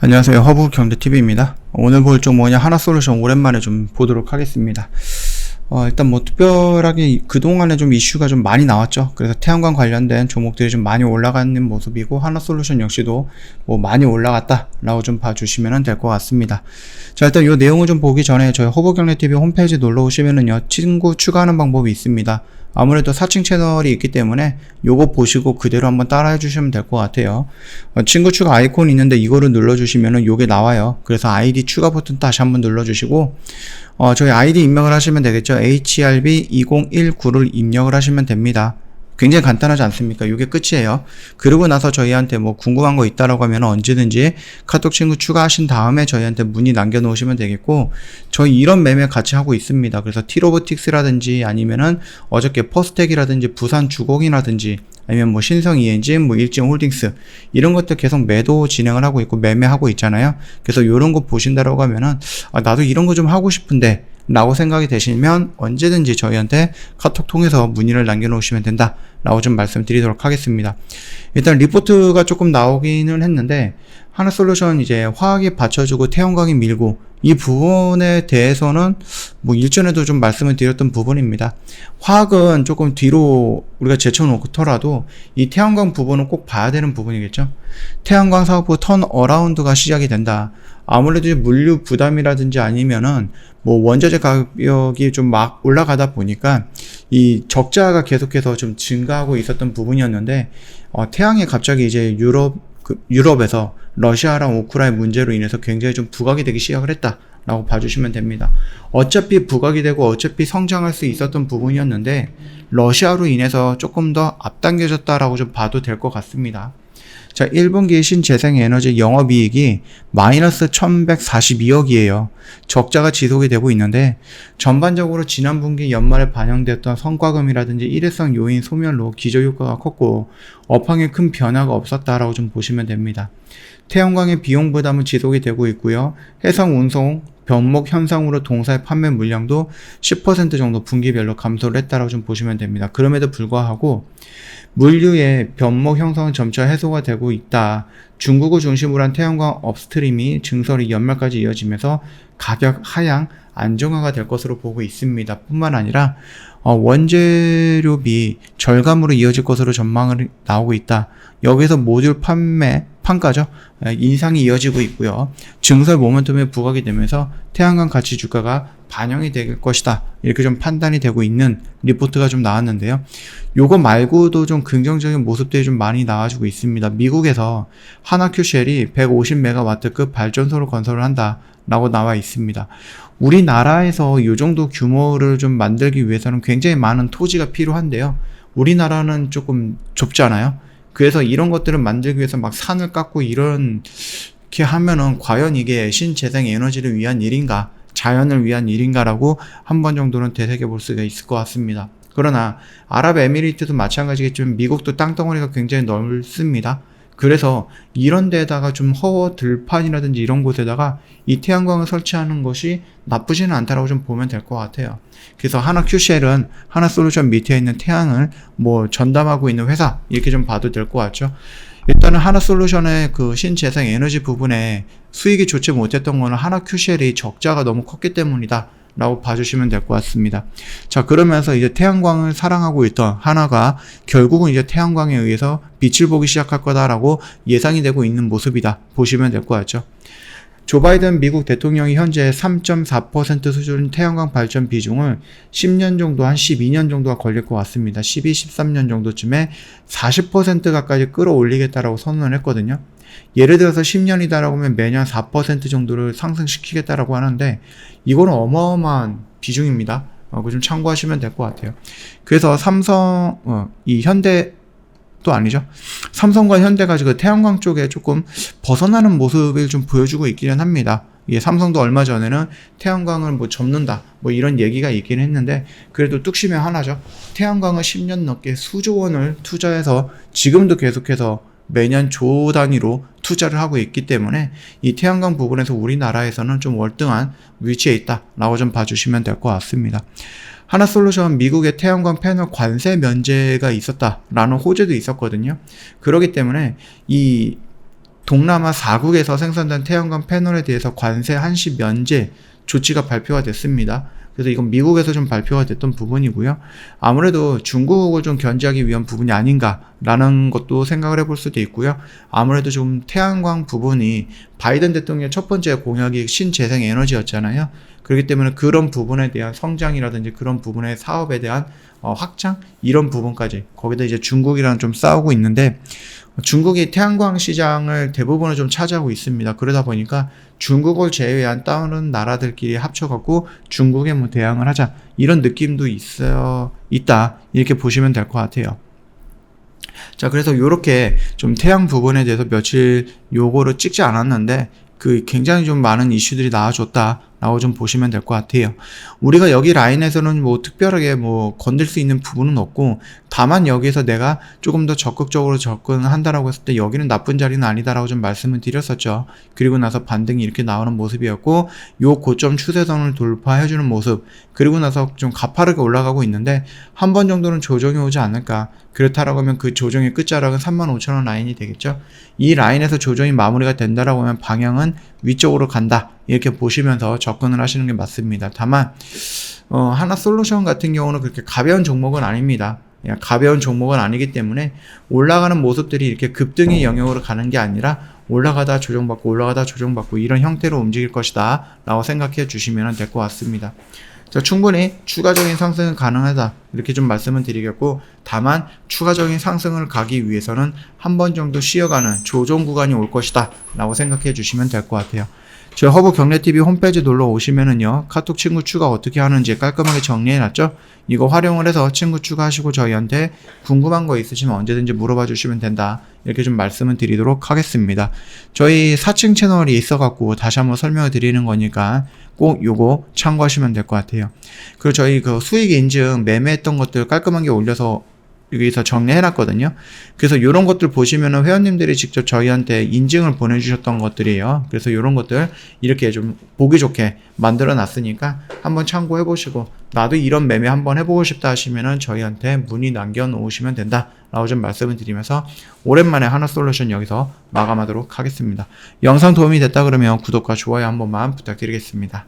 안녕하세요, 허브경제TV입니다. 오늘 볼 쪽 뭐냐, 하나솔루션 오랜만에 좀 보도록 하겠습니다. 일단 뭐 특별하게 그동안에 좀 이슈가 좀 많이 나왔죠. 그래서 태양광 관련된 종목들이 좀 많이 올라가는 모습이고, 하나솔루션 역시도 뭐 많이 올라갔다 라고 좀 봐주시면 될 것 같습니다. 자, 일단 이 내용을 좀 보기 전에 저희 허브경제TV 홈페이지 놀러 오시면은요, 친구 추가하는 방법이 있습니다. 아무래도 사칭 채널이 있기 때문에 요거 보시고 그대로 한번 따라해 주시면 될 것 같아요. 친구 추가 아이콘이 있는데 이거를 눌러주시면은 요게 나와요. 그래서 아이디 추가 버튼 다시 한번 눌러주시고, 저희 아이디 입력을 하시면 되겠죠. HRB2019를 입력을 하시면 됩니다. 굉장히 간단하지 않습니까? 이게 끝이에요. 그러고 나서 저희한테 뭐 궁금한 거 있다라고 하면 언제든지 카톡 친구 추가하신 다음에 저희한테 문의 남겨놓으시면 되겠고, 저희 이런 매매 같이 하고 있습니다. 그래서 티로보틱스라든지 아니면은 어저께 퍼스텍이라든지 부산 주공이라든지 아니면 뭐 신성 EN진, 뭐 일진홀딩스 이런 것들 계속 매도 진행을 하고 있고 매매하고 있잖아요. 그래서 이런 거 보신다라고 하면은 나도 이런 거 좀 하고 싶은데 라고 생각이 되시면 언제든지 저희한테 카톡 통해서 문의를 남겨놓으시면 된다 라고 좀 말씀드리도록 하겠습니다. 일단 리포트가 조금 나오기는 했는데, 하나솔루션 이제 화학이 받쳐주고 태양광이 밀고 이 부분에 대해서는 뭐 일전에도 좀 말씀을 드렸던 부분입니다. 화학은 조금 뒤로 우리가 제쳐놓더라도 이 태양광 부분은 꼭 봐야 되는 부분이겠죠. 태양광 사업부 턴 어라운드가 시작이 된다. 아무래도 물류 부담이라든지 아니면은 뭐 원자재 가격이 좀 막 올라가다 보니까 이 적자가 계속해서 좀 증가하고 있었던 부분이었는데, 태양이 갑자기 이제 유럽에서 러시아랑 우크라이나 문제로 인해서 굉장히 좀 부각이 되기 시작을 했다 라고 봐주시면 됩니다. 어차피 부각이 되고 어차피 성장할 수 있었던 부분이었는데 러시아로 인해서 조금 더 앞당겨졌다라고 좀 봐도 될 것 같습니다. 자, 1분기 신재생에너지 영업이익이 마이너스 1142억이에요. 적자가 지속이 되고 있는데, 전반적으로 지난 분기 연말에 반영됐던 성과금이라든지 일회성 요인 소멸로 기저효과가 컸고 업황에 큰 변화가 없었다라고 좀 보시면 됩니다. 태양광의 비용 부담은 지속이 되고 있고요. 해상 운송 변목 현상으로 동사의 판매 물량도 10% 정도 분기별로 감소를 했다라고 좀 보시면 됩니다. 그럼에도 불구하고 물류의 변목 형성은 점차 해소가 되고 있다. 중국을 중심으로 한 태양광 업스트림이 증설이 연말까지 이어지면서 가격 하향 안정화가 될 것으로 보고 있습니다. 뿐만 아니라 원재료비 절감으로 이어질 것으로 전망을 나오고 있다. 여기서 모듈 판가죠. 인상이 이어지고 있고요. 증설 모멘텀에 부각이 되면서 태양광 가치 주가가 반영이 될 것이다. 이렇게 좀 판단이 되고 있는 리포트가 좀 나왔는데요. 요거 말고도 좀 긍정적인 모습들이 좀 많이 나와주고 있습니다. 미국에서 하나큐쉘이 150메가와트급 발전소를 건설을 한다 라고 나와 있습니다. 우리나라에서 이 정도 규모를 좀 만들기 위해서는 굉장히 많은 토지가 필요한데요. 우리나라는 조금 좁잖아요. 그래서 이런 것들을 만들기 위해서 막 산을 깎고 이렇게 하면은 과연 이게 신재생 에너지를 위한 일인가, 자연을 위한 일인가라고 한 번 정도는 되새겨 볼 수가 있을 것 같습니다. 그러나 아랍에미리트도 마찬가지겠지만 미국도 땅덩어리가 굉장히 넓습니다. 그래서 이런 데다가 좀 허허 들판이라든지 이런 곳에다가 이 태양광을 설치하는 것이 나쁘지는 않다라고 좀 보면 될 것 같아요. 그래서 하나큐쉘은 하나솔루션 밑에 있는 태양을 뭐 전담하고 있는 회사 이렇게 좀 봐도 될 것 같죠. 일단은 하나솔루션의 그 신재생 에너지 부분에 수익이 좋지 못했던 거는 하나큐쉘이 적자가 너무 컸기 때문이다 라고 봐주시면 될 것 같습니다. 자, 그러면서 이제 태양광을 사랑하고 있던 하나가 결국은 이제 태양광에 의해서 빛을 보기 시작할 거다라고 예상이 되고 있는 모습이다 보시면 될 것 같죠. 조 바이든 미국 대통령이 현재 3.4% 수준 태양광 발전 비중을 10년 정도, 한 12년 정도가 걸릴 것 같습니다. 12, 13년 정도쯤에 40% 가까이 끌어올리겠다라고 선언을 했거든요. 예를 들어서 10년이다라고 하면 매년 4% 정도를 상승시키겠다라고 하는데, 이거는 어마어마한 비중입니다. 그거 좀 참고하시면 될 것 같아요. 그래서 현대도 아니죠. 삼성과 현대가 지금 태양광 쪽에 조금 벗어나는 모습을 좀 보여주고 있기는 합니다. 삼성도 얼마 전에는 태양광을 뭐 접는다 뭐 이런 얘기가 있긴 했는데, 그래도 뚝심의 하나죠. 태양광을 10년 넘게 수조 원을 투자해서 지금도 계속해서 매년 조 단위로 투자를 하고 있기 때문에 이 태양광 부분에서 우리나라에서는 좀 월등한 위치에 있다라고 좀 봐주시면 될 것 같습니다. 하나솔루션 미국의 태양광 패널 관세 면제가 있었다라는 호재도 있었거든요. 그렇기 때문에 이 동남아 4국에서 생산된 태양광 패널에 대해서 관세 한시 면제 조치가 발표가 됐습니다. 그래서 이건 미국에서 좀 발표가 됐던 부분이고요. 아무래도 중국을 좀 견제하기 위한 부분이 아닌가라는 것도 생각을 해볼 수도 있고요. 아무래도 좀 태양광 부분이 바이든 대통령의 첫 번째 공약이 신재생 에너지였잖아요. 그렇기 때문에 그런 부분에 대한 성장이라든지 그런 부분의 사업에 대한 확장 이런 부분까지 거기다 이제 중국이랑 좀 싸우고 있는데 중국이 태양광 시장을 대부분을 좀 차지하고 있습니다. 그러다 보니까 중국을 제외한 다른 나라들끼리 합쳐갖고 중국에 뭐 대항을 하자 이런 느낌도 있다 이렇게 보시면 될 것 같아요. 자, 그래서 요렇게 좀 태양 부분에 대해서 며칠 요거를 찍지 않았는데 그 굉장히 좀 많은 이슈들이 나와줬다라고 좀 보시면 될 것 같아요. 우리가 여기 라인에서는 뭐 특별하게 뭐 건들 수 있는 부분은 없고 다만 여기에서 내가 조금 더 적극적으로 접근한다라고 했을 때 여기는 나쁜 자리는 아니다라고 좀 말씀을 드렸었죠. 그리고 나서 반등이 이렇게 나오는 모습이었고 요 고점 추세선을 돌파해주는 모습 그리고 나서 좀 가파르게 올라가고 있는데 한 번 정도는 조정이 오지 않을까. 그렇다라고 하면 그 조정의 끝자락은 35,000원 라인이 되겠죠. 이 라인에서 조정이 마무리가 된다라고 하면 방향은 위쪽으로 간다 이렇게 보시면서 접근을 하시는 게 맞습니다. 다만 하나솔루션 같은 경우는 그렇게 가벼운 종목은 아닙니다. 그냥 가벼운 종목은 아니기 때문에 올라가는 모습들이 이렇게 급등의 영역으로 가는 게 아니라 올라가다 조정받고 올라가다 조정받고 이런 형태로 움직일 것이다 라고 생각해 주시면 될 것 같습니다. 자, 충분히 추가적인 상승은 가능하다 이렇게 좀 말씀을 드리겠고 다만 추가적인 상승을 가기 위해서는 한 번 정도 쉬어가는 조정 구간이 올 것이다 라고 생각해 주시면 될 것 같아요. 저희 허브 경례TV 홈페이지 놀러 오시면은요 카톡 친구 추가 어떻게 하는지 깔끔하게 정리해 놨죠. 이거 활용을 해서 친구 추가하시고 저희한테 궁금한 거 있으시면 언제든지 물어봐 주시면 된다 이렇게 좀 말씀을 드리도록 하겠습니다. 저희 4층 채널이 있어 갖고 다시 한번 설명을 드리는 거니까 꼭 요거 참고하시면 될 것 같아요. 그리고 저희 그 수익 인증 매매했던 것들 깔끔하게 올려서 여기서 정리해놨거든요. 그래서 이런 것들 보시면은 회원님들이 직접 저희한테 인증을 보내주셨던 것들이에요. 그래서 이런 것들 이렇게 좀 보기 좋게 만들어 놨으니까 한번 참고해 보시고 나도 이런 매매 한번 해보고 싶다 하시면은 저희한테 문의 남겨 놓으시면 된다 라고 좀 말씀을 드리면서 오랜만에 하나솔루션 여기서 마감하도록 하겠습니다. 영상 도움이 됐다 그러면 구독과 좋아요 한 번만 부탁드리겠습니다.